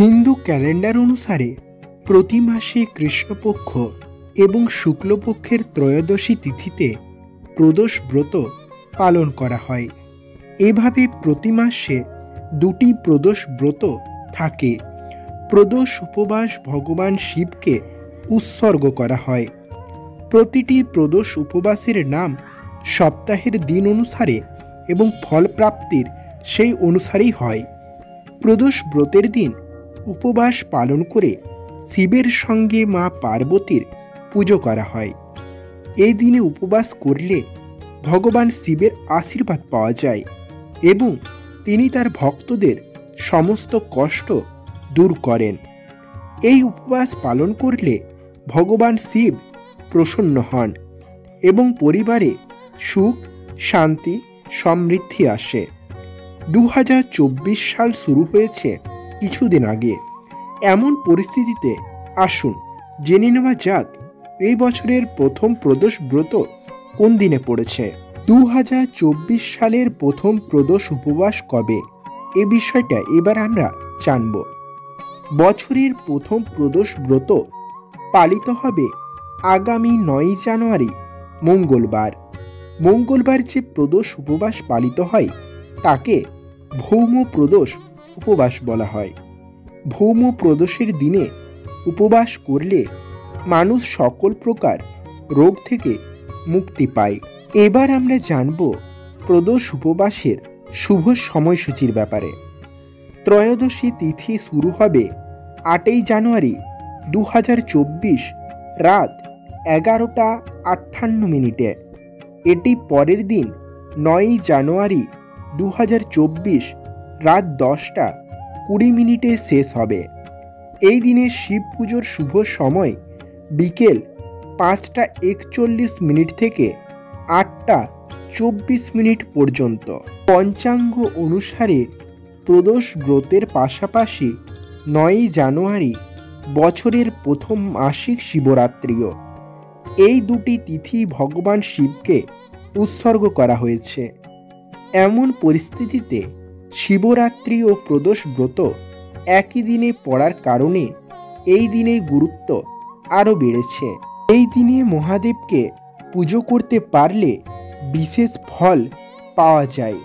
Hindu calendar অনুসারে প্রতি মাসে কৃষ্ণপক্ষ এবং শুক্লপক্ষের ত্রয়োদশী তিথিতে প্রদোষ ব্রত পালন করা হয়। এভাবে প্রতি মাসে দুটি প্রদোষ ব্রত থাকে। প্রদোষ উপবাস ভগবান শিবকে উৎসর্গ করা হয়। প্রতিটি প্রদোষ উপবাসের নাম সপ্তাহের দিন অনুসারে এবং ফল প্রাপ্তির সেই অনুসারেই হয়। প্রদোষ ব্রতের দিন উপবাস পালন করে শিবের সঙ্গে মা পার্বতীর পুজো করা হয়। এই দিনে উপবাস করলে ভগবান শিবের আশীর্বাদ পাওয়া যায় এবং তিনি তার ভক্তদের সমস্ত কষ্ট দূর করেন। এই উপবাস পালন করলে ভগবান শিব প্রসন্ন হন এবং পরিবারে সুখ, শান্তি, সমৃদ্ধি আসে। 2024 সাল শুরু হয়েছে কিছুদিন আগে। এমন পরিস্থিতিতে আসুন জেনে নেওয়া যাক এই বছরের প্রথম প্রদোষ ব্রত কোন দিনে পড়েছে। 2024 সালের প্রথম প্রদোষ উপবাস কবে, এ বিষয়টা এবার আমরা জানব। বছরের প্রথম প্রদোষ ব্রত পালিত হবে আগামী 9 জানুয়ারি মঙ্গলবার। মঙ্গলবার যে প্রদোষ উপবাস পালিত হয় তাকে ভৌম প্রদোষ উপবাস বলা হয়। ভৌম প্রদোষের দিনে উপবাস করলে মানুষ সকল প্রকার রোগ থেকে মুক্তি পায়। এবার আমরা জানব প্রদোষ উপবাসের শুভ সময়সূচির ব্যাপারে। ত্রয়োদশী তিথি শুরু হবে 8 জানুয়ারি 2024 রাত 11:58। এটি পরের দিন 9 জানুয়ারি 2024 রাত 10:20 শেষ হবে। এই দিনে শিব পুজোর শুভ সময় বিকেল 5:41 থেকে 8:24 পর্যন্ত। পঞ্চাঙ্গ অনুসারে প্রদোষ ব্রতের পাশাপাশি 9 জানুয়ারি বছরের প্রথম মাসিক শিবরাত্রিও। এই দুটি তিথি ভগবান শিবকে উৎসর্গ করা হয়েছে। এমন পরিস্থিতিতে শিবরাত্রি ও প্রদোষ ব্রত একই দিনে পড়ার কারণে এই দিনের গুরুত্ব আরও বেড়েছে। এই দিনে মহাদেবকে পুজো করতে পারলে বিশেষ ফল পাওয়া যায়।